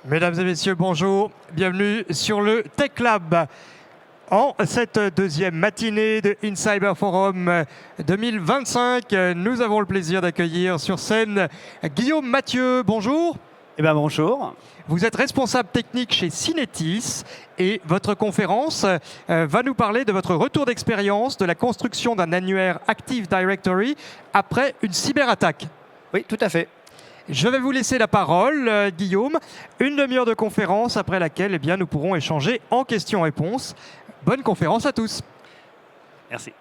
Mesdames et messieurs, bonjour. Bienvenue sur le Tech Lab. En cette deuxième matinée de InCyber Forum 2025, nous avons le plaisir d'accueillir sur scène Guillaume Mathieu. Bonjour. Eh bien, bonjour. Vous êtes responsable technique chez Synetis et votre conférence va nous parler de votre retour d'expérience de la construction d'un annuaire Active Directory après une cyberattaque. Oui, tout à fait. Je vais vous laisser la parole, Guillaume. Une demi-heure de conférence après laquelle nous pourrons échanger en questions-réponses. Bonne conférence à tous. Merci.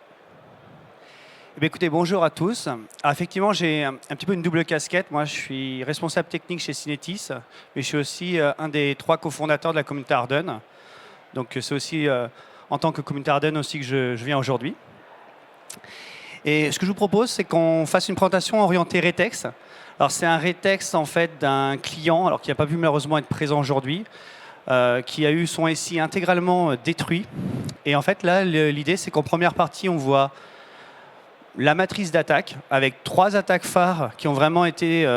Eh bien, écoutez, bonjour à tous. Alors, effectivement, j'ai un petit peu une double casquette. Moi, je suis responsable technique chez Synetis, mais je suis aussi un des 3 cofondateurs de la communauté Harden. Donc, c'est aussi en tant que communauté Harden aussi que je viens aujourd'hui. Et ce que je vous propose, c'est qu'on fasse une présentation orientée Retex. Alors, c'est un Retex en fait d'un client, alors qui n'a pas pu malheureusement être présent aujourd'hui, qui a eu son SI intégralement détruit. Et en fait, là, l'idée, c'est qu'en première partie, on voit la matrice d'attaque avec 3 attaques phares qui ont vraiment été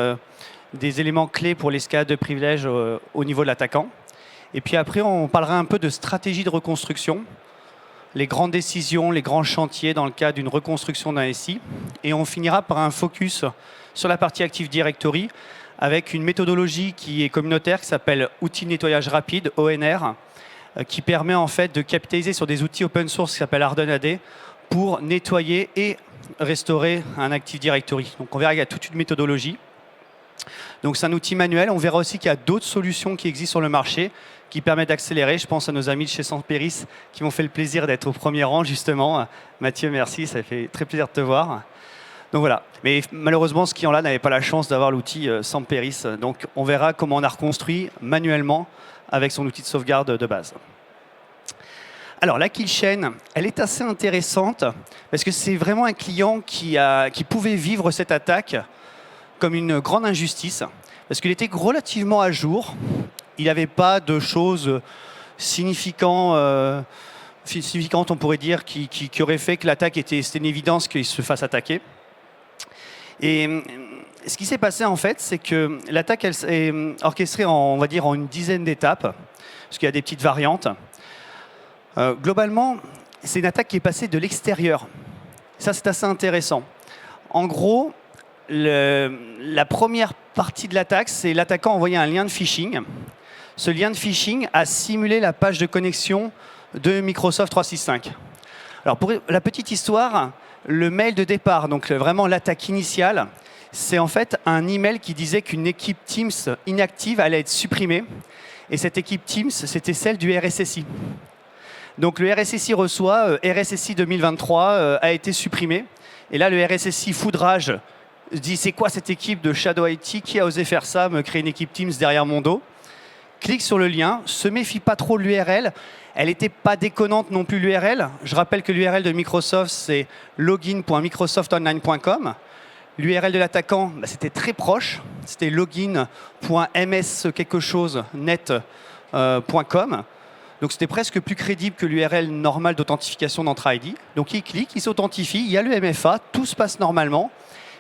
des éléments clés pour l'escalade de privilèges au niveau de l'attaquant. Et puis après, on parlera un peu de stratégie de reconstruction, les grandes décisions, les grands chantiers dans le cadre d'une reconstruction d'un SI. Et on finira par un focus sur la partie Active Directory avec une méthodologie qui est communautaire qui s'appelle Outils de nettoyage rapide, ONR, qui permet en fait de capitaliser sur des outils open source qui s'appellent Harden AD pour nettoyer et restaurer un Active Directory. Donc on verra qu'il y a toute une méthodologie. Donc c'est un outil manuel. On verra aussi qu'il y a d'autres solutions qui existent sur le marché qui permettent d'accélérer. Je pense à nos amis de chez Samperis qui m'ont fait le plaisir d'être au premier rang justement. Mathieu, merci, ça fait très plaisir de te voir. Donc voilà. Mais malheureusement, ce client-là n'avait pas la chance d'avoir l'outil Samperis. Donc on verra comment on a reconstruit manuellement avec son outil de sauvegarde de base. Alors la kill chain, elle est assez intéressante parce que c'est vraiment un client qui pouvait vivre cette attaque comme une grande injustice parce qu'il était relativement à jour. Il n'avait pas de choses significantes, on pourrait dire, qui auraient fait que l'attaque c'était une évidence qu'il se fasse attaquer. Et ce qui s'est passé en fait, c'est que l'attaque elle est orchestrée on va dire en une dizaine d'étapes, parce qu'il y a des petites variantes. Globalement, c'est une attaque qui est passée de l'extérieur. Ça, c'est assez intéressant. En gros, la première partie de l'attaque, c'est l'attaquant envoyé un lien de phishing. Ce lien de phishing a simulé la page de connexion de Microsoft 365. Alors, pour la petite histoire, le mail de départ, donc vraiment l'attaque initiale, c'est en fait un email qui disait qu'une équipe Teams inactive allait être supprimée. Et cette équipe Teams, c'était celle du RSSI. Donc le RSSI reçoit RSSI 2023 a été supprimé. Et là, le RSSI foudrage dit c'est quoi cette équipe de Shadow IT qui a osé faire ça, me créer une équipe Teams derrière mon dos. Clique sur le lien, se méfie pas trop de l'URL. Elle n'était pas déconnante non plus l'URL. Je rappelle que l'URL de Microsoft, c'est login.microsoftonline.com. L'URL de l'attaquant, c'était très proche. C'était login.ms quelque chose net.com. Donc c'était presque plus crédible que l'URL normale d'authentification d'Entra ID. Donc il clique, il s'authentifie, il y a le MFA, tout se passe normalement.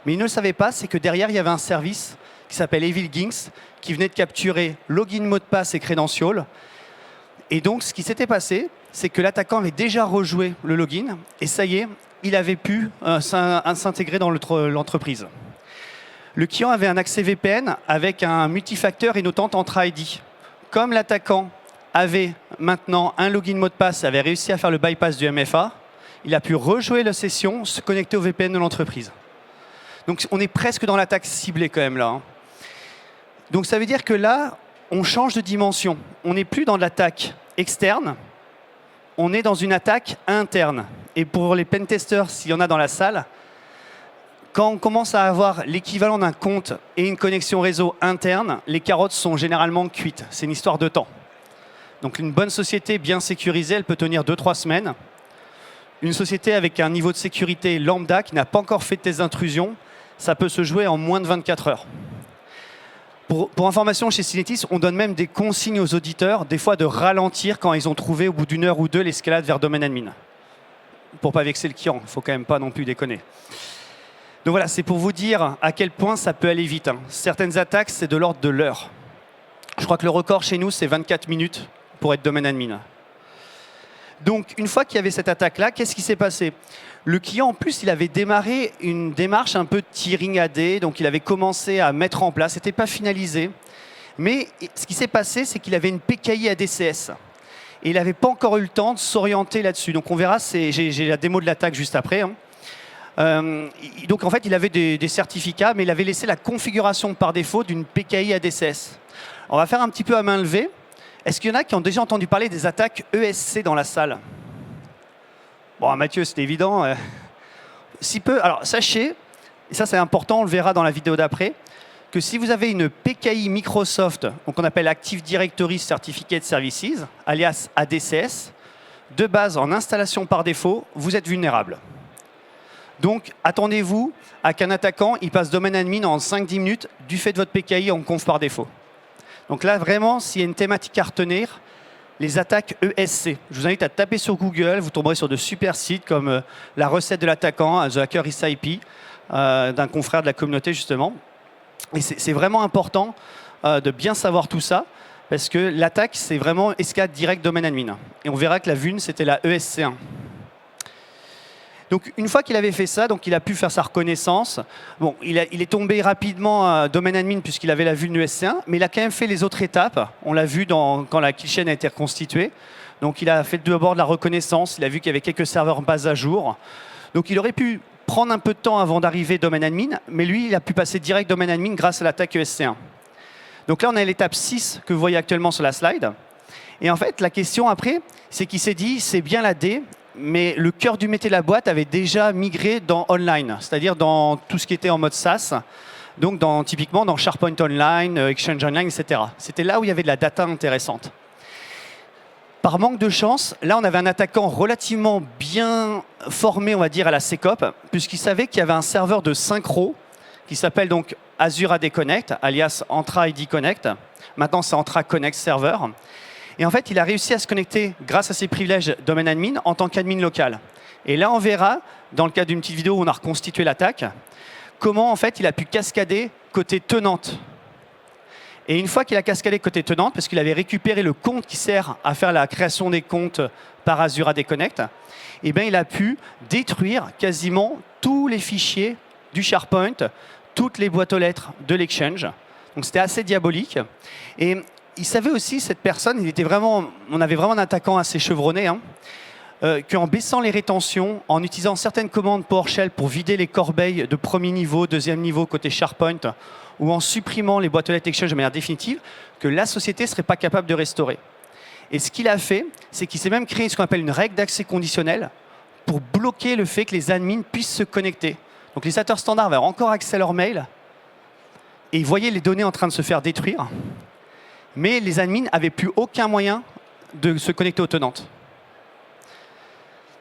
Mais il ne le savait pas, c'est que derrière, il y avait un service qui s'appelle Evil Ginks, qui venait de capturer login, mot de passe et credentials. Et donc ce qui s'était passé, c'est que l'attaquant avait déjà rejoué le login, et ça y est, il avait pu s'intégrer dans l'entreprise. Le client avait un accès VPN avec un multifacteur et notant Entra ID. Comme l'attaquant avait maintenant un login mot de passe, avait réussi à faire le bypass du MFA, il a pu rejouer la session, se connecter au VPN de l'entreprise. Donc on est presque dans l'attaque ciblée quand même là. Donc ça veut dire que là, on change de dimension. On n'est plus dans l'attaque externe, on est dans une attaque interne. Et pour les pentesters, s'il y en a dans la salle, quand on commence à avoir l'équivalent d'un compte et une connexion réseau interne, les carottes sont généralement cuites. C'est une histoire de temps. Donc une bonne société bien sécurisée, elle peut tenir 2-3 semaines. Une société avec un niveau de sécurité lambda qui n'a pas encore fait de test d'intrusion, ça peut se jouer en moins de 24 heures. Pour information, chez Synetis, on donne même des consignes aux auditeurs, des fois de ralentir quand ils ont trouvé au bout d'une heure ou deux l'escalade vers domaine admin. Pour pas vexer le client, il ne faut quand même pas non plus déconner. Donc voilà, c'est pour vous dire à quel point ça peut aller vite. Certaines attaques, c'est de l'ordre de l'heure. Je crois que le record chez nous, c'est 24 minutes pour être domaine admin. Donc, une fois qu'il y avait cette attaque-là, qu'est-ce qui s'est passé? Le client, en plus, il avait démarré une démarche un peu tiering AD, donc il avait commencé à mettre en place, c'était pas finalisé. Mais ce qui s'est passé, c'est qu'il avait une PKI ADCS. Et il n'avait pas encore eu le temps de s'orienter là-dessus. Donc on verra, j'ai la démo de l'attaque juste après. Donc en fait, il avait des certificats, mais il avait laissé la configuration par défaut d'une PKI ADCS. On va faire un petit peu à main levée. Est-ce qu'il y en a qui ont déjà entendu parler des attaques ESC dans la salle? Bon, Mathieu, c'est évident. Si peu, alors sachez, et ça c'est important, on le verra dans la vidéo d'après, que si vous avez une PKI Microsoft, donc on appelle Active Directory Certificate Services, alias ADCS, de base en installation par défaut, vous êtes vulnérable. Donc attendez-vous à qu'un attaquant il passe domaine admin en 5-10 minutes du fait de votre PKI en conf par défaut. Donc là vraiment, s'il y a une thématique à retenir, les attaques ESC. Je vous invite à taper sur Google, vous tomberez sur de super sites comme la recette de l'attaquant, The Hacker is IP, d'un confrère de la communauté justement. Et c'est vraiment important de bien savoir tout ça, parce que l'attaque, c'est vraiment escalade direct domaine admin. Et on verra que la vuln, c'était la ESC1. Donc une fois qu'il avait fait ça, donc il a pu faire sa reconnaissance. Bon, il est tombé rapidement domaine admin puisqu'il avait la vuln ESC1, mais il a quand même fait les autres étapes. On l'a vu quand la kill chain a été reconstituée. Donc il a fait d'abord de la reconnaissance, il a vu qu'il y avait quelques serveurs bas à jour. Donc il aurait pu prendre un peu de temps avant d'arriver domaine admin, mais lui, il a pu passer direct domaine admin grâce à l'attaque ESC1. Donc là, on a l'étape 6 que vous voyez actuellement sur la slide. Et en fait, la question après, c'est qu'il s'est dit, c'est bien la D, mais le cœur du métier de la boîte avait déjà migré dans online, c'est-à-dire dans tout ce qui était en mode SaaS, donc typiquement dans SharePoint Online, Exchange Online, etc. C'était là où il y avait de la data intéressante. Par manque de chance, là, on avait un attaquant relativement bien formé, on va dire, à la SecOps, puisqu'il savait qu'il y avait un serveur de synchro qui s'appelle donc Azure AD Connect, alias Entra ID Connect. Maintenant, c'est Entra Connect Server. Et en fait, il a réussi à se connecter grâce à ses privilèges domaine admin en tant qu'admin local. Et là, on verra, dans le cadre d'une petite vidéo où on a reconstitué l'attaque, comment en fait il a pu cascader côté tenante. Et une fois qu'il a cascadé côté tenante, parce qu'il avait récupéré le compte qui sert à faire la création des comptes par Azure AD Connect, eh bien, il a pu détruire quasiment tous les fichiers du SharePoint, toutes les boîtes aux lettres de l'Exchange. Donc c'était assez diabolique. Et il savait aussi, cette personne, on avait vraiment un attaquant assez chevronné, qu'en baissant les rétentions, en utilisant certaines commandes PowerShell pour vider les corbeilles de premier niveau, deuxième niveau côté SharePoint, ou en supprimant les boîtes aux lettres Exchange de manière définitive, que la société ne serait pas capable de restaurer. Et ce qu'il a fait, c'est qu'il s'est même créé ce qu'on appelle une règle d'accès conditionnel pour bloquer le fait que les admins puissent se connecter. Donc les utilisateurs standards avaient encore accès à leur mail, et ils voyaient les données en train de se faire détruire, mais les admins n'avaient plus aucun moyen de se connecter aux tenantes.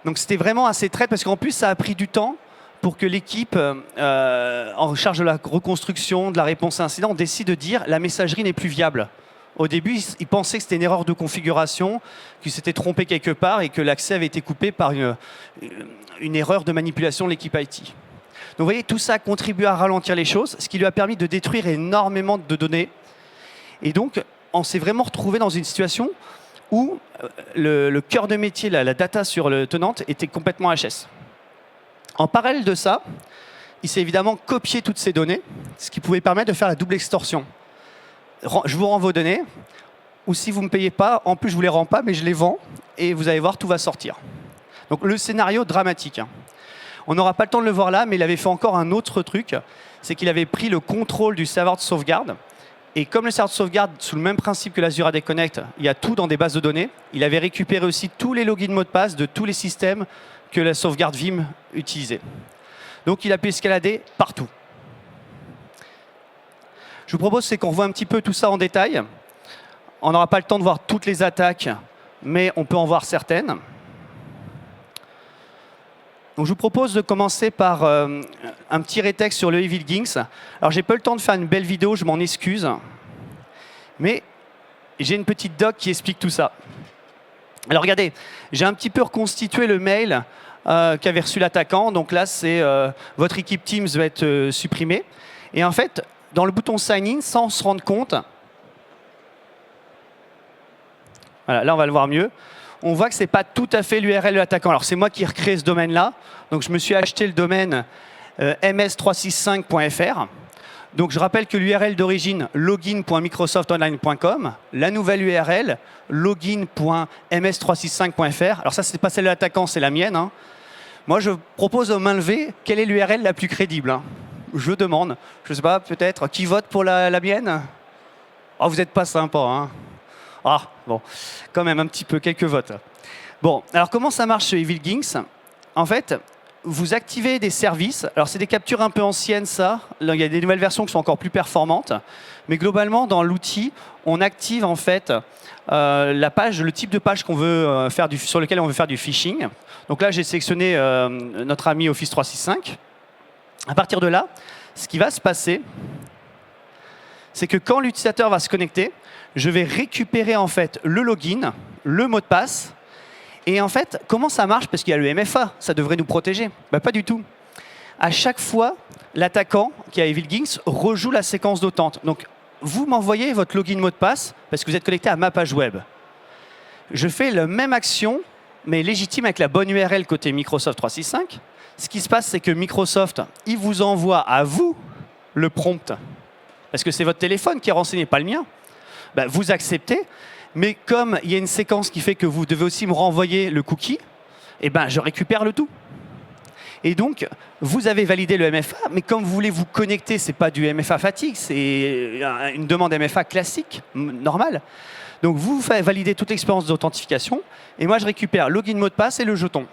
Donc c'était vraiment assez traite, parce qu'en plus, ça a pris du temps pour que l'équipe en charge de la reconstruction, de la réponse à incident, décide de dire la messagerie n'est plus viable. Au début, ils pensaient que c'était une erreur de configuration, qu'ils s'étaient trompés quelque part et que l'accès avait été coupé par une erreur de manipulation de l'équipe IT. Donc vous voyez, tout ça a contribué à ralentir les choses, ce qui lui a permis de détruire énormément de données. Et donc, on s'est vraiment retrouvé dans une situation où le cœur de métier, la data sur le tenante, était complètement HS. En parallèle de ça, il s'est évidemment copié toutes ces données, ce qui pouvait permettre de faire la double extorsion. Je vous rends vos données, ou si vous ne me payez pas, en plus je ne vous les rends pas, mais je les vends, et vous allez voir, tout va sortir. Donc le scénario dramatique. On n'aura pas le temps de le voir là, mais il avait fait encore un autre truc, c'est qu'il avait pris le contrôle du serveur de sauvegarde, et comme le serveur de sauvegarde, sous le même principe que l'Azure AD Connect, il y a tout dans des bases de données, il avait récupéré aussi tous les logins mots de passe de tous les systèmes que la sauvegarde Vim utilisait. Donc il a pu escalader partout. Je vous propose qu'on revoie un petit peu tout ça en détail. On n'aura pas le temps de voir toutes les attaques, mais on peut en voir certaines. Donc je vous propose de commencer par un petit rétexte sur le Evil Ginx. Alors j'ai pas eu le temps de faire une belle vidéo, je m'en excuse. Mais j'ai une petite doc qui explique tout ça. Alors regardez, j'ai un petit peu reconstitué le mail qu'avait reçu l'attaquant. Donc là, c'est votre équipe Teams va être supprimée. Et en fait, dans le bouton Sign In, sans se rendre compte, Voilà, là, on va le voir mieux. On voit que ce n'est pas tout à fait l'URL de l'attaquant. Alors, c'est moi qui ai recréé ce domaine-là. Donc, je me suis acheté le domaine ms365.fr. Donc, je rappelle que l'URL d'origine, login.microsoftonline.com. La nouvelle URL, login.ms365.fr. Alors, ça, ce n'est pas celle de l'attaquant, c'est la mienne. Hein. Moi, je propose aux mains levées, quelle est l'URL la plus crédible hein. Je demande. Je ne sais pas, peut-être, qui vote pour la mienne? Oh, vous n'êtes pas sympa, hein. Ah, bon, quand même un petit peu, quelques votes. Bon, alors comment ça marche chez Evil Ginks? En fait, vous activez des services. Alors, c'est des captures un peu anciennes, ça. Là, il y a des nouvelles versions qui sont encore plus performantes. Mais globalement, dans l'outil, on active en fait la page, le type de page qu'on veut sur lequel on veut faire du phishing. Donc là, j'ai sélectionné notre ami Office 365. À partir de là, ce qui va se passer, c'est que quand l'utilisateur va se connecter, je vais récupérer en fait le login, le mot de passe. Et en fait, comment ça marche? Parce qu'il y a le MFA, ça devrait nous protéger. Ben, pas du tout. À chaque fois, l'attaquant qui a Evil Ginks rejoue la séquence d'attente. Donc, vous m'envoyez votre login mot de passe parce que vous êtes connecté à ma page web. Je fais la même action, mais légitime avec la bonne URL côté Microsoft 365. Ce qui se passe, c'est que Microsoft, il vous envoie à vous le prompt. Parce que c'est votre téléphone qui est renseigné, pas le mien. Ben, vous acceptez, mais comme il y a une séquence qui fait que vous devez aussi me renvoyer le cookie, eh ben, je récupère le tout. Et donc, vous avez validé le MFA, mais comme vous voulez vous connecter, ce n'est pas du MFA fatigue, c'est une demande MFA classique, normale. Donc, vous faites valider toute l'expérience d'authentification, et moi, je récupère login, mot de passe et le jeton.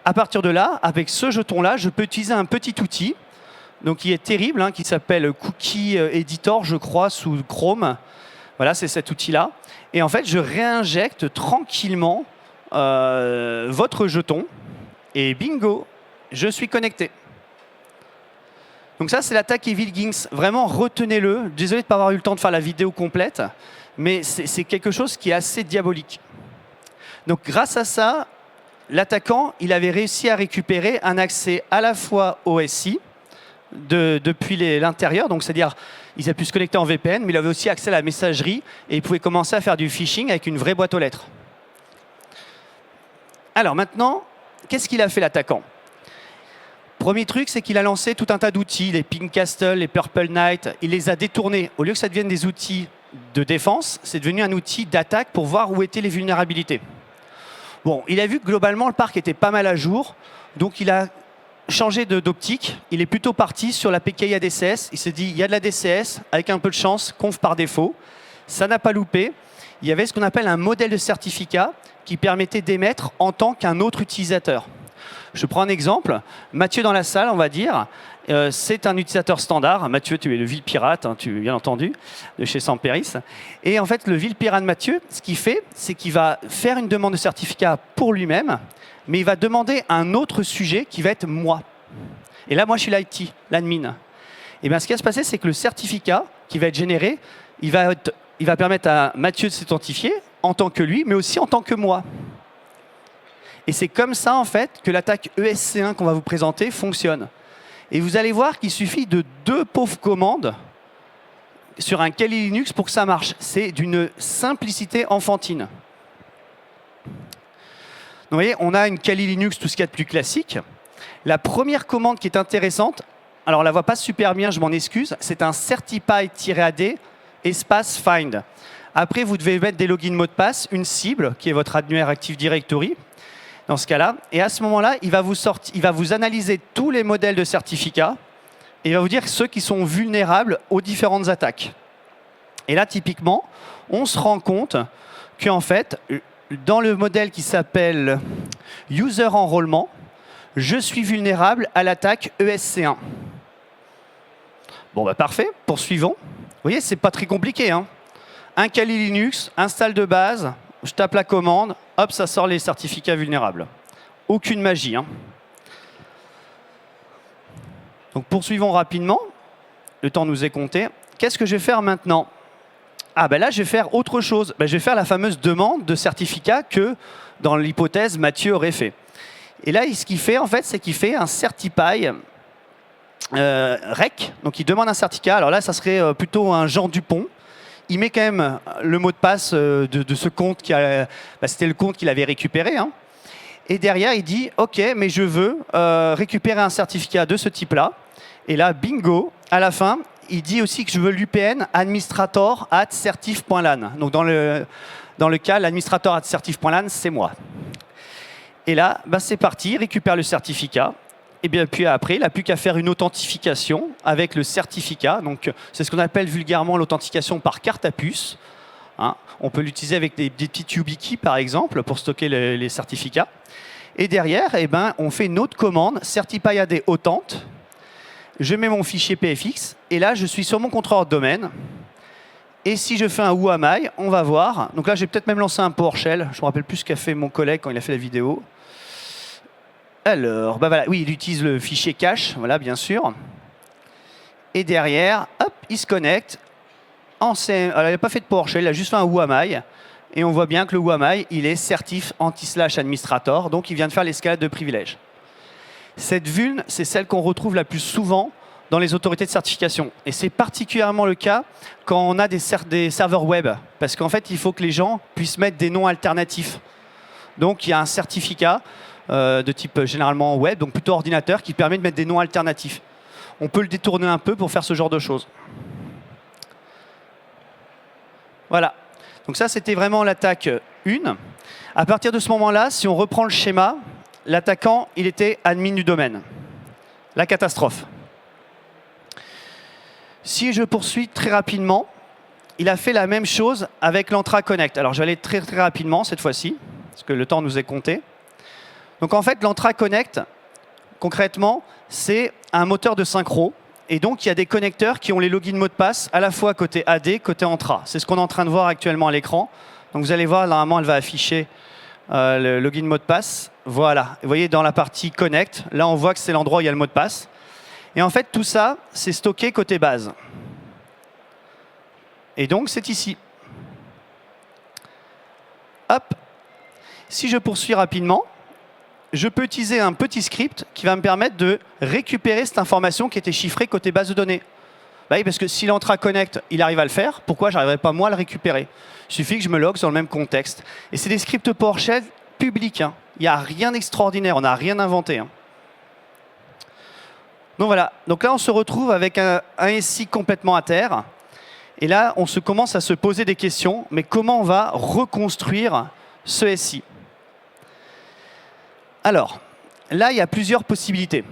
À partir de là, avec ce jeton-là, je peux utiliser un petit outil donc, qui est terrible, hein, qui s'appelle Cookie Editor, je crois, sous Chrome. Voilà, c'est cet outil-là. Et en fait, je réinjecte tranquillement votre jeton. Et bingo, je suis connecté. Donc ça, c'est l'attaque Evil Ginks. Vraiment, retenez-le. Désolé de ne pas avoir eu le temps de faire la vidéo complète, mais c'est quelque chose qui est assez diabolique. Donc grâce à ça, l'attaquant, il avait réussi à récupérer un accès à la fois au SI, depuis l'intérieur, donc c'est-à-dire il a pu se connecter en VPN, mais il avait aussi accès à la messagerie et il pouvait commencer à faire du phishing avec une vraie boîte aux lettres. Alors maintenant, qu'est-ce qu'il a fait l'attaquant? Premier truc, c'est qu'il a lancé tout un tas d'outils, les Pink Castle, les Purple Knight, il les a détournés. Au lieu que ça devienne des outils de défense, c'est devenu un outil d'attaque pour voir où étaient les vulnérabilités. Bon, il a vu que globalement le parc était pas mal à jour, donc il a changé d'optique, il est plutôt parti sur la PKI ADCS. Il s'est dit, il y a de la DCS, avec un peu de chance, conf par défaut. Ça n'a pas loupé. Il y avait ce qu'on appelle un modèle de certificat qui permettait d'émettre en tant qu'un autre utilisateur. Je prends un exemple. Mathieu dans la salle, on va dire, c'est un utilisateur standard. Mathieu, tu es le vil pirate, hein, bien entendu, de chez Samperis. Et en fait, le vil pirate Mathieu, ce qu'il fait, c'est qu'il va faire une demande de certificat pour lui-même, mais il va demander un autre sujet qui va être moi. Et là, moi, je suis l'IT, l'admin. Et bien, ce qui va se passer, c'est que le certificat qui va être généré, il va permettre à Mathieu de s'identifier en tant que lui, mais aussi en tant que moi. Et c'est comme ça, en fait, que l'attaque ESC1 qu'on va vous présenter fonctionne. Et vous allez voir qu'il suffit de 2 pauvres commandes sur un Kali Linux pour que ça marche. C'est d'une simplicité enfantine. Vous voyez, on a une Kali Linux, tout ce qu'il y a de plus classique. La première commande qui est intéressante, alors on ne la voit pas super bien, je m'en excuse, c'est un certify-ad espace find. Après, vous devez mettre des logins mots de passe, une cible, qui est votre annuaire Active Directory, dans ce cas-là. Et à ce moment-là, il va vous analyser tous les modèles de certificats et il va vous dire ceux qui sont vulnérables aux différentes attaques. Et là, typiquement, on se rend compte qu'en fait, dans le modèle qui s'appelle User Enrôlement, je suis vulnérable à l'attaque ESC1. Bon, bah parfait, poursuivons. Vous voyez, c'est pas très compliqué, hein. Un Kali Linux, installe de base, je tape la commande, hop, ça sort les certificats vulnérables. Aucune magie, hein. Donc poursuivons rapidement. Le temps nous est compté. Qu'est-ce que je vais faire maintenant? Ah ben là, je vais faire autre chose. Ben, je vais faire la fameuse demande de certificat que, dans l'hypothèse, Mathieu aurait fait. Et là, ce qu'il fait, en fait, c'est qu'il fait un certify rec. Donc, il demande un certificat. Alors là, ça serait plutôt un Jean Dupont. il met quand même le mot de passe de ce compte c'était le compte qu'il avait récupéré. Hein. Et derrière, il dit « Ok, mais je veux récupérer un certificat de ce type-là. » Et là, bingo, à la fin, il dit aussi que je veux l'UPN administrator@certif.lan. Donc dans le cas, l'administrator@certif.lan, c'est moi. Et là, c'est parti, il récupère le certificat. Et bien puis après, il n'a plus qu'à faire une authentification avec le certificat. Donc c'est ce qu'on appelle vulgairement l'authentification par carte à puce. Hein. On peut l'utiliser avec des petits YubiKey par exemple pour stocker les certificats. Et derrière, on fait une autre commande, certify-ad authent. Je mets mon fichier PFX et là, je suis sur mon contrôleur de domaine. Et si je fais un Who am I, on va voir. Donc là, j'ai peut-être même lancé un PowerShell. Je ne me rappelle plus ce qu'a fait mon collègue quand il a fait la vidéo. Alors, voilà, oui, il utilise le fichier cache, voilà, bien sûr. Et derrière, hop, il se connecte. Alors, il n'a pas fait de PowerShell, il a juste fait un Who am I. Et on voit bien que le Who am I, il est certif anti/administrator, donc il vient de faire l'escalade de privilèges. Cette vuln, c'est celle qu'on retrouve la plus souvent dans les autorités de certification. Et c'est particulièrement le cas quand on a des serveurs web. Parce qu'en fait, il faut que les gens puissent mettre des noms alternatifs. Donc, il y a un certificat de type généralement web, donc plutôt ordinateur, qui permet de mettre des noms alternatifs. On peut le détourner un peu pour faire ce genre de choses. Voilà. Donc ça, c'était vraiment l'attaque 1. À partir de ce moment-là, si on reprend le schéma, l'attaquant, il était admin du domaine. La catastrophe. Si je poursuis très rapidement, il a fait la même chose avec l'Entra Connect. Alors, je vais aller très rapidement cette fois-ci, parce que le temps nous est compté. Donc, en fait, l'Entra Connect, concrètement, c'est un moteur de synchro. Et donc, il y a des connecteurs qui ont les logins mots de passe à la fois côté AD, côté Entra. C'est ce qu'on est en train de voir actuellement à l'écran. Donc, vous allez voir, normalement, elle va afficher le login mot de passe. Voilà. Vous voyez, dans la partie Connect, là, on voit que c'est l'endroit où il y a le mot de passe. Et en fait, tout ça, c'est stocké côté base. Et donc, c'est ici. Hop. Si je poursuis rapidement, je peux utiliser un petit script qui va me permettre de récupérer cette information qui était chiffrée côté base de données. Bah oui, parce que si l'Entra Connect, il arrive à le faire, pourquoi je n'arriverai pas moi à le récupérer? Il suffit que je me logue dans le même contexte. Et c'est des scripts PowerShell publics. Hein. Il n'y a rien d'extraordinaire, on n'a rien inventé. Hein. Donc voilà, donc là on se retrouve avec un SI complètement à terre. Et là, on commence à se poser des questions, mais comment on va reconstruire ce SI? Alors, là, il y a plusieurs possibilités.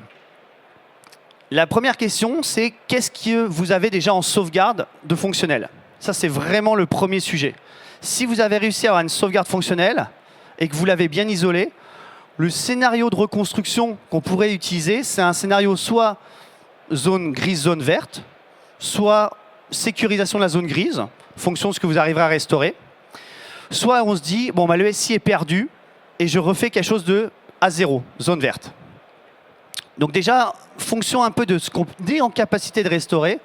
La première question, c'est qu'est-ce que vous avez déjà en sauvegarde de fonctionnel? Ça, c'est vraiment le premier sujet. Si vous avez réussi à avoir une sauvegarde fonctionnelle et que vous l'avez bien isolée, le scénario de reconstruction qu'on pourrait utiliser, c'est un scénario soit zone grise, zone verte, soit sécurisation de la zone grise, fonction de ce que vous arriverez à restaurer. Soit on se dit, bon, le SI est perdu et je refais quelque chose de A0, zone verte. Donc déjà, fonction un peu de ce qu'on est en capacité de restaurer,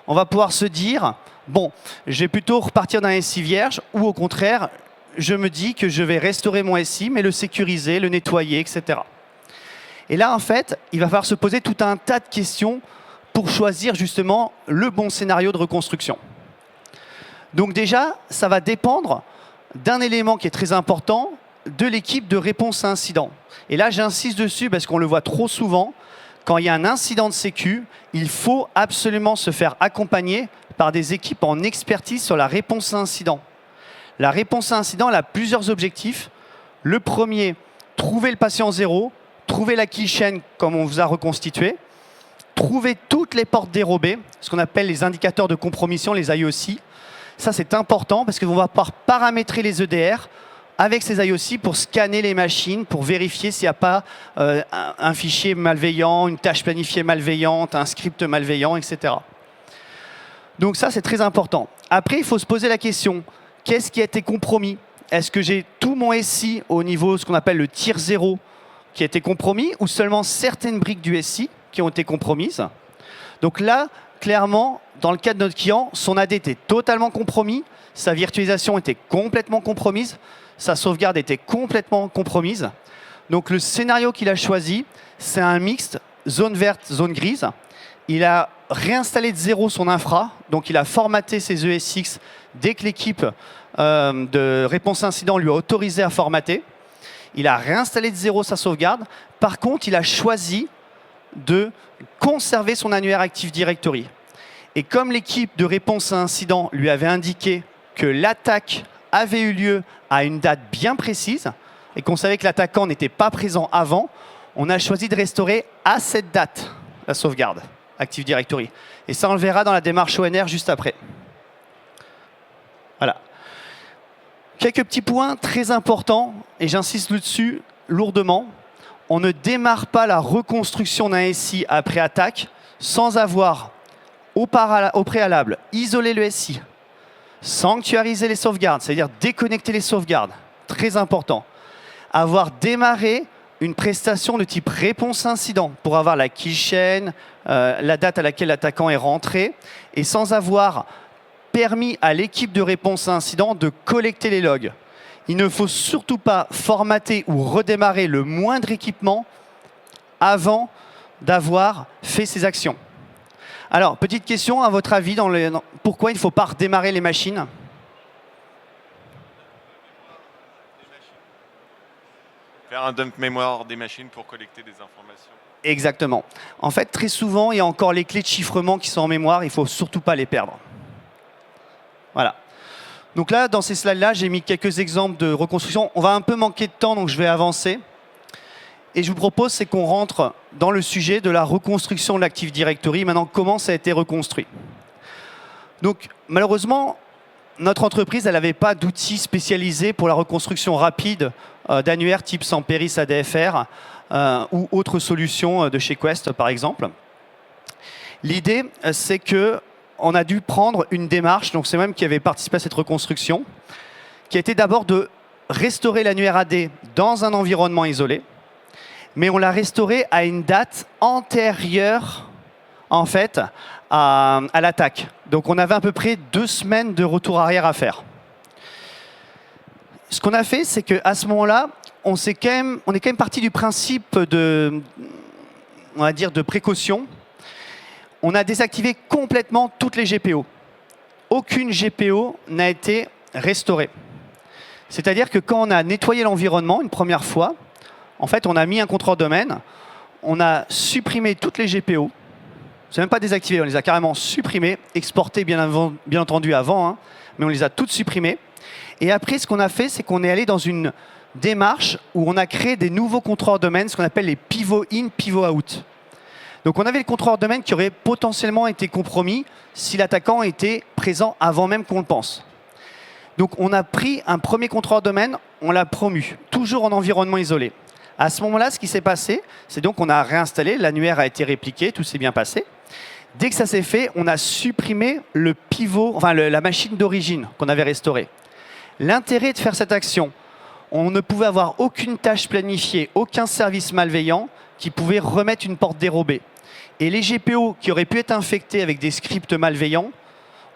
on va pouvoir se dire, bon, je vais plutôt repartir d'un SI vierge ou au contraire, je me dis que je vais restaurer mon SI, mais le sécuriser, le nettoyer, etc. Et là, en fait, il va falloir se poser tout un tas de questions pour choisir justement le bon scénario de reconstruction. Donc déjà, ça va dépendre d'un élément qui est très important, de l'équipe de réponse à incident. Et là, j'insiste dessus parce qu'on le voit trop souvent. Quand il y a un incident de sécu, il faut absolument se faire accompagner par des équipes en expertise sur la réponse à incident. La réponse à incident, elle a plusieurs objectifs. Le premier, trouver le patient zéro, trouver la kill chain comme on vous a reconstitué, trouver toutes les portes dérobées, ce qu'on appelle les indicateurs de compromission, les IOC. Ça, c'est important parce qu'on va pouvoir paramétrer les EDR avec ces IOC pour scanner les machines, pour vérifier s'il n'y a pas un fichier malveillant, une tâche planifiée malveillante, un script malveillant, etc. Donc ça, c'est très important. Après, il faut se poser la question, qu'est-ce qui a été compromis? Est-ce que j'ai tout mon SI au niveau, ce qu'on appelle le tier 0, qui a été compromis, ou seulement certaines briques du SI qui ont été compromises? Donc là, clairement, dans le cas de notre client, son AD était totalement compromis, sa virtualisation était complètement compromise, sa sauvegarde était complètement compromise. Donc le scénario qu'il a choisi, c'est un mixte zone verte, zone grise. il a réinstallé de zéro son infra, donc il a formaté ses ESX dès que l'équipe de réponse incident lui a autorisé à formater. Il a réinstallé de zéro sa sauvegarde. Par contre, il a choisi de conserver son annuaire Active Directory. Et comme l'équipe de réponse à incident lui avait indiqué que l'attaque avait eu lieu à une date bien précise et qu'on savait que l'attaquant n'était pas présent avant, on a choisi de restaurer à cette date la sauvegarde Active Directory. Et ça, on le verra dans la démarche ONR juste après. Voilà. Quelques petits points très importants, et j'insiste dessus lourdement. On ne démarre pas la reconstruction d'un SI après attaque sans avoir au préalable isolé le SI, sanctuariser les sauvegardes, c'est-à-dire déconnecter les sauvegardes, très important. Avoir démarré une prestation de type réponse incident pour avoir la kill chain, la date à laquelle l'attaquant est rentré, et sans avoir permis à l'équipe de réponse à incident de collecter les logs. Il ne faut surtout pas formater ou redémarrer le moindre équipement avant d'avoir fait ces actions. Alors, petite question, à votre avis, pourquoi il ne faut pas redémarrer les machines ? Faire un dump mémoire des machines pour collecter des informations. Exactement. En fait, très souvent, il y a encore les clés de chiffrement qui sont en mémoire, il ne faut surtout pas les perdre. Voilà. Donc là, dans ces slides-là, j'ai mis quelques exemples de reconstruction. On va un peu manquer de temps, donc je vais avancer. Et je vous propose, c'est qu'on rentre dans le sujet de la reconstruction de l'Active Directory. Maintenant, comment ça a été reconstruit? Donc, malheureusement, notre entreprise, elle n'avait pas d'outils spécialisés pour la reconstruction rapide d'annuaires type Samperis ADFR ou autres solutions de chez Quest, par exemple. L'idée, c'est qu'on a dû prendre une démarche, donc c'est même qui avait participé à cette reconstruction, qui a été d'abord de restaurer l'annuaire AD dans un environnement isolé, mais on l'a restauré à une date antérieure, en fait, à l'attaque. Donc on avait à peu près 2 semaines de retour arrière à faire. Ce qu'on a fait, c'est qu'à ce moment-là, on est quand même parti du principe de précaution. On a désactivé complètement toutes les GPO. Aucune GPO n'a été restaurée. C'est-à-dire que quand on a nettoyé l'environnement une première fois, en fait, on a mis un contrôleur domaine, on a supprimé toutes les GPO. C'est même pas désactivé, on les a carrément supprimées, exportées bien entendu avant, hein, mais on les a toutes supprimées. Et après, ce qu'on a fait, c'est qu'on est allé dans une démarche où on a créé des nouveaux contrôleurs domaine, ce qu'on appelle les pivot in, pivot out. Donc on avait le contrôleur domaine qui aurait potentiellement été compromis si l'attaquant était présent avant même qu'on le pense. Donc on a pris un premier contrôleur domaine, on l'a promu, toujours en environnement isolé. À ce moment-là, ce qui s'est passé, c'est donc qu'on a réinstallé, l'annuaire a été répliqué, tout s'est bien passé. Dès que ça s'est fait, on a supprimé le pivot, enfin la machine d'origine qu'on avait restaurée. L'intérêt de faire cette action, on ne pouvait avoir aucune tâche planifiée, aucun service malveillant qui pouvait remettre une porte dérobée. Et les GPO qui auraient pu être infectées avec des scripts malveillants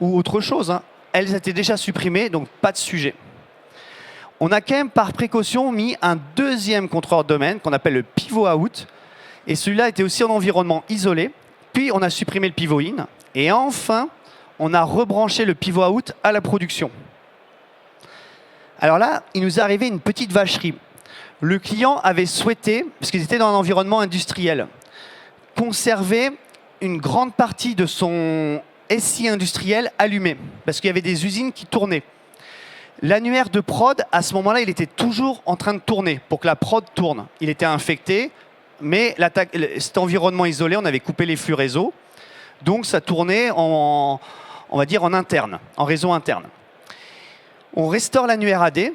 ou autre chose, hein, elles étaient déjà supprimées, donc pas de sujet. On a quand même par précaution mis un deuxième contrôleur domaine qu'on appelle le pivot out. Et celui-là était aussi en environnement isolé. Puis on a supprimé le pivot in. Et enfin, on a rebranché le pivot out à la production. Alors là, il nous est arrivé une petite vacherie. Le client avait souhaité, parce qu'ils étaient dans un environnement industriel, conserver une grande partie de son SI industriel allumé, parce qu'il y avait des usines qui tournaient. L'annuaire de prod, à ce moment-là, il était toujours en train de tourner pour que la prod tourne. Il était infecté, mais cet environnement isolé, on avait coupé les flux réseau. Donc ça tournait on va dire en interne, en réseau interne. On restaure l'annuaire AD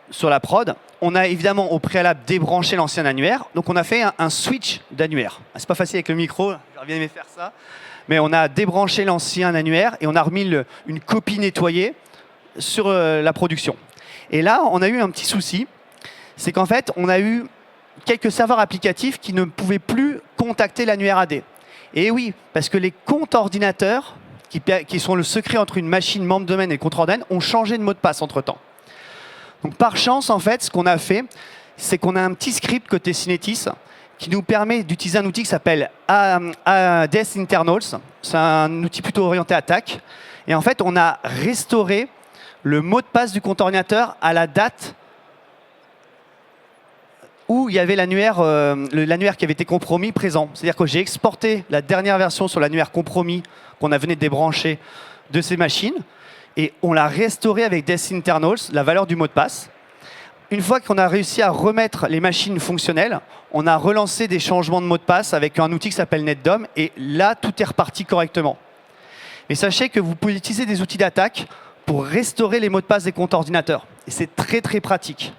sur la prod. On a évidemment au préalable débranché l'ancien annuaire. Donc on a fait un switch d'annuaire. C'est pas facile avec le micro, j'aurais bien aimé faire ça. Mais on a débranché l'ancien annuaire et on a remis une copie nettoyée sur la production. Et là, on a eu un petit souci. C'est qu'en fait, on a eu quelques serveurs applicatifs qui ne pouvaient plus contacter l'annuaire AD. Et oui, parce que les comptes ordinateurs, qui sont le secret entre une machine membre domaine et contrôleur domaine, ont changé de mot de passe entre-temps. Donc par chance, en fait, ce qu'on a fait, c'est qu'on a un petit script côté Synetis qui nous permet d'utiliser un outil qui s'appelle Death Internals. C'est un outil plutôt orienté attaque. Et en fait, on a restauré le mot de passe du compte ordinateur à la date où il y avait l'annuaire qui avait été compromis présent. C'est-à-dire que j'ai exporté la dernière version sur l'annuaire compromis qu'on a venu de débrancher de ces machines et on l'a restauré avec Death Internals, la valeur du mot de passe. Une fois qu'on a réussi à remettre les machines fonctionnelles, on a relancé des changements de mot de passe avec un outil qui s'appelle NetDOM et là, tout est reparti correctement. Mais sachez que vous pouvez utiliser des outils d'attaque pour restaurer les mots de passe des comptes ordinateurs. Et c'est très, très pratique.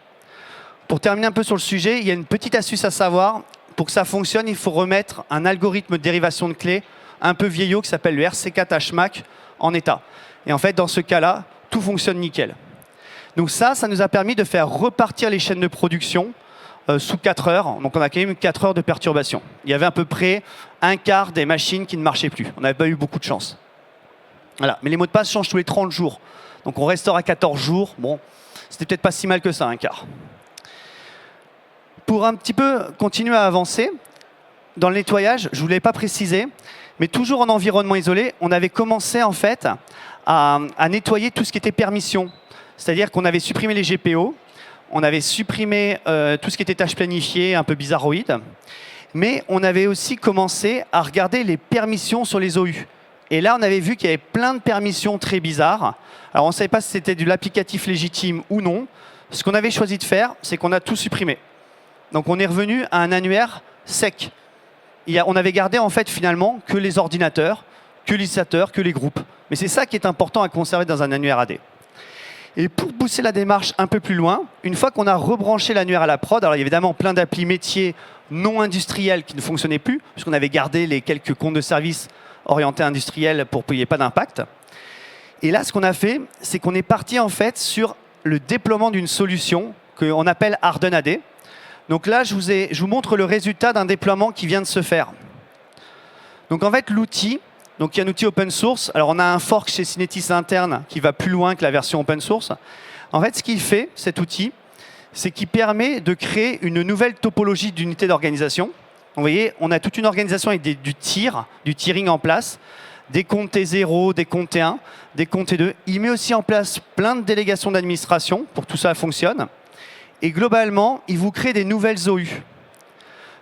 Pour terminer un peu sur le sujet, il y a une petite astuce à savoir. Pour que ça fonctionne, il faut remettre un algorithme de dérivation de clés un peu vieillot qui s'appelle le RC4 HMAC en état. Et en fait, dans ce cas-là, tout fonctionne nickel. Donc ça nous a permis de faire repartir les chaînes de production sous 4 heures. Donc on a quand même eu 4 heures de perturbation. Il y avait à peu près un quart des machines qui ne marchaient plus. On n'avait pas eu beaucoup de chance. Voilà. Mais les mots de passe changent tous les 30 jours. Donc on restaure à 14 jours. Bon, c'était peut-être pas si mal que ça, un quart. Pour un petit peu continuer à avancer, dans le nettoyage, je ne vous l'ai pas précisé, mais toujours en environnement isolé, on avait commencé en fait à nettoyer tout ce qui était permission. C'est-à-dire qu'on avait supprimé les GPO, on avait supprimé tout ce qui était tâches planifiées, un peu bizarroïdes, mais on avait aussi commencé à regarder les permissions sur les OU. Et là, on avait vu qu'il y avait plein de permissions très bizarres. Alors, on ne savait pas si c'était de l'applicatif légitime ou non. Ce qu'on avait choisi de faire, c'est qu'on a tout supprimé. Donc, on est revenu à un annuaire sec. On avait gardé, en fait, finalement, que les ordinateurs, que les utilisateurs, que les groupes. Mais c'est ça qui est important à conserver dans un annuaire AD. Et pour pousser la démarche un peu plus loin, une fois qu'on a rebranché l'annuaire à la prod, alors il y a évidemment plein d'applis métiers non industriels qui ne fonctionnaient plus, puisqu'on avait gardé les quelques comptes de service orientés industriels pour qu'il n'y ait pas d'impact. Et là, ce qu'on a fait, c'est qu'on est parti en fait sur le déploiement d'une solution qu'on appelle Harden AD. Donc là, je vous montre le résultat d'un déploiement qui vient de se faire. Donc en fait, l'outil, donc il y a un outil open source. Alors on a un fork chez Synetis interne qui va plus loin que la version open source. En fait, ce qu'il fait, cet outil, c'est qu'il permet de créer une nouvelle topologie d'unité d'organisation. Vous voyez, on a toute une organisation avec du tiering en place, des comptes T0, des comptes T1, des comptes T2. Il met aussi en place plein de délégations d'administration pour que tout ça fonctionne. Et globalement, il vous crée des nouvelles OU.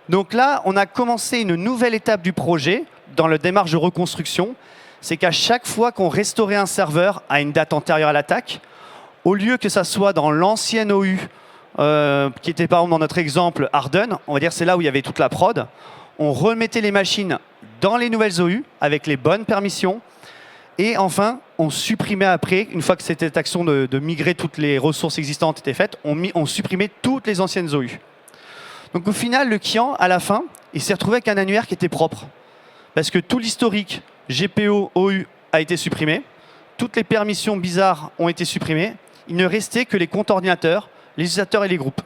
Donc là, on a commencé une nouvelle étape du projet dans la démarche de reconstruction. C'est qu'à chaque fois qu'on restaurait un serveur à une date antérieure à l'attaque, au lieu que ça soit dans l'ancienne OU, qui était par exemple dans notre exemple Harden, on va dire c'est là où il y avait toute la prod, on remettait les machines dans les nouvelles OU avec les bonnes permissions et enfin on supprimait après, une fois que cette action de migrer toutes les ressources existantes était faite, on supprimait toutes les anciennes OU. Donc au final, le client, à la fin, il s'est retrouvé avec un annuaire qui était propre parce que tout l'historique GPO, OU a été supprimé, toutes les permissions bizarres ont été supprimées, il ne restait que les comptes ordinateurs, les utilisateurs et les groupes.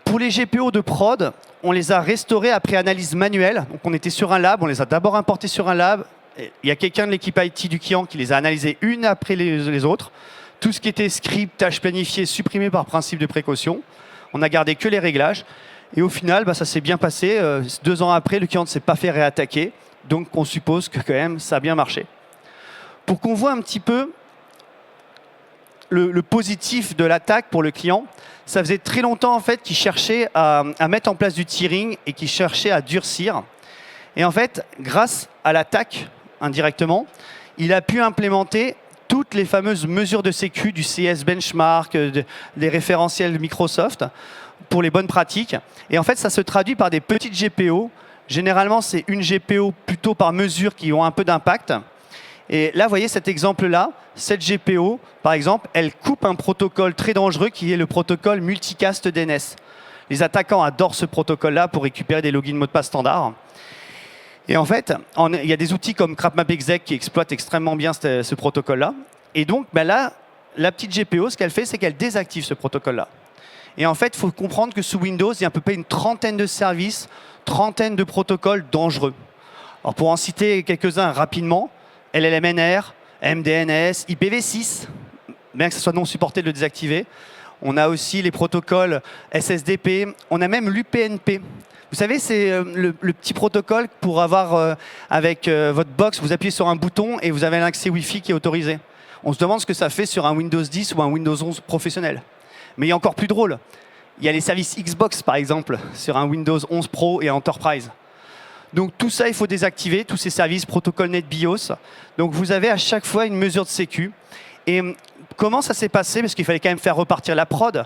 Pour les GPO de prod, on les a restaurés après analyse manuelle. Donc on était sur un lab, on les a d'abord importés sur un lab. Il y a quelqu'un de l'équipe IT du client qui les a analysés une après les autres. Tout ce qui était script, tâches planifiées, supprimé par principe de précaution. On a gardé que les réglages. Et au final, ça s'est bien passé. 2 ans après, le client ne s'est pas fait réattaquer. Donc on suppose que quand même, ça a bien marché. Pour qu'on voit un petit peu le positif de l'attaque pour le client, ça faisait très longtemps en fait qu'il cherchait à mettre en place du tiering et qu'il cherchait à durcir. Et en fait, grâce à l'attaque indirectement, il a pu implémenter toutes les fameuses mesures de sécu du CS benchmark, des référentiels Microsoft pour les bonnes pratiques. Et en fait, ça se traduit par des petites GPO. Généralement, c'est une GPO plutôt par mesure qui ont un peu d'impact. Et là, vous voyez cet exemple-là, cette GPO, par exemple, elle coupe un protocole très dangereux qui est le protocole multicast DNS. Les attaquants adorent ce protocole-là pour récupérer des logins mots de passe standards. Et en fait, il y a des outils comme CrapMapExec qui exploitent extrêmement bien ce protocole-là. Et donc, là, la petite GPO, ce qu'elle fait, c'est qu'elle désactive ce protocole-là. Et en fait, il faut comprendre que sous Windows, il y a à peu près une trentaine de services, trentaine de protocoles dangereux. Alors, pour en citer quelques-uns rapidement, LLMNR, MDNS, IPv6, bien que ce soit non supporté de le désactiver. On a aussi les protocoles SSDP, on a même l'UPnP. Vous savez, c'est le petit protocole pour avoir, avec votre box, vous appuyez sur un bouton et vous avez un accès Wi-Fi qui est autorisé. On se demande ce que ça fait sur un Windows 10 ou un Windows 11 professionnel. Mais il y a encore plus drôle. Il y a les services Xbox, par exemple, sur un Windows 11 Pro et Enterprise. Donc tout ça, il faut désactiver, tous ces services, protocole NetBIOS. Donc vous avez à chaque fois une mesure de sécu. Et comment ça s'est passé? Parce qu'il fallait quand même faire repartir la prod.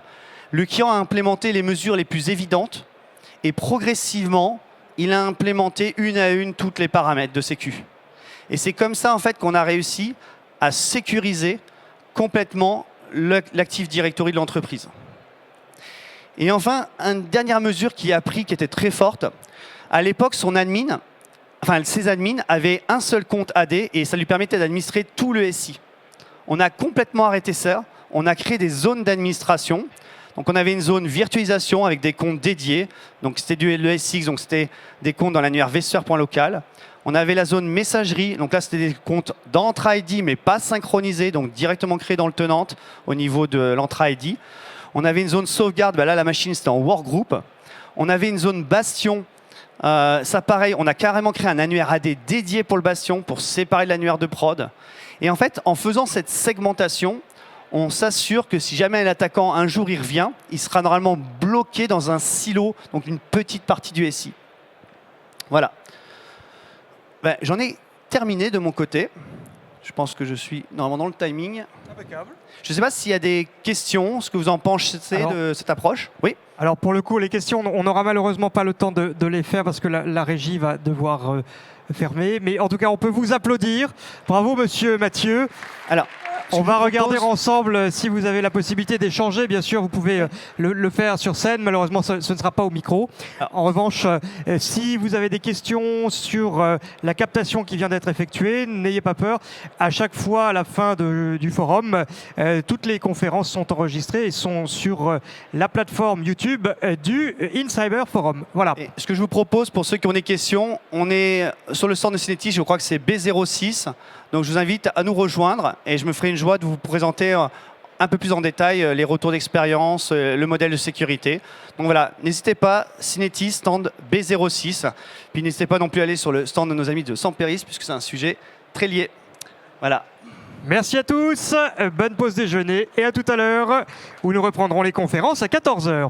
Le client a implémenté les mesures les plus évidentes et progressivement, il a implémenté une à une toutes les paramètres de sécu. Et c'est comme ça en fait qu'on a réussi à sécuriser complètement l'Active Directory de l'entreprise. Et enfin, une dernière mesure qui a pris, qui était très forte. À l'époque, ses admins avaient un seul compte AD et ça lui permettait d'administrer tout le SI. On a complètement arrêté ça. On a créé des zones d'administration. Donc on avait une zone virtualisation avec des comptes dédiés. Donc c'était du LESX, donc c'était des comptes dans l'annuaire vSphere.local. On avait la zone messagerie, donc là c'était des comptes d'Entra ID mais pas synchronisés, donc directement créés dans le tenant au niveau de l'Entra ID. On avait une zone sauvegarde, là la machine c'était en workgroup. On avait une zone bastion, ça pareil, on a carrément créé un annuaire AD dédié pour le bastion, pour séparer de l'annuaire de prod. Et en fait, en faisant cette segmentation, on s'assure que si jamais l'attaquant, un jour, il revient, il sera normalement bloqué dans un silo, donc une petite partie du SI. Voilà. J'en ai terminé de mon côté. Je pense que je suis normalement dans le timing. Impeccable. Je ne sais pas s'il y a des questions, ce que vous en pensez de cette approche. Oui. Alors pour le coup, les questions, on n'aura malheureusement pas le temps de les faire parce que la régie va devoir fermer. Mais en tout cas, on peut vous applaudir. Bravo, monsieur Mathieu. Alors, on va regarder ensemble si vous avez la possibilité d'échanger. Bien sûr, vous pouvez le faire sur scène. Malheureusement, ce ne sera pas au micro. En revanche, si vous avez des questions sur la captation qui vient d'être effectuée, n'ayez pas peur. À chaque fois, à la fin du forum, toutes les conférences sont enregistrées et sont sur la plateforme YouTube du InCyber Forum. Voilà. Et ce que je vous propose, pour ceux qui ont des questions, on est sur le stand de Synetis, je crois que c'est B06. Donc je vous invite à nous rejoindre et je me ferai une joie de vous présenter un peu plus en détail les retours d'expérience, le modèle de sécurité. Donc voilà, n'hésitez pas, Synetis, stand B06. Puis n'hésitez pas non plus à aller sur le stand de nos amis de Samperis, puisque c'est un sujet très lié. Voilà. Merci à tous, bonne pause déjeuner et à tout à l'heure où nous reprendrons les conférences à 14 h.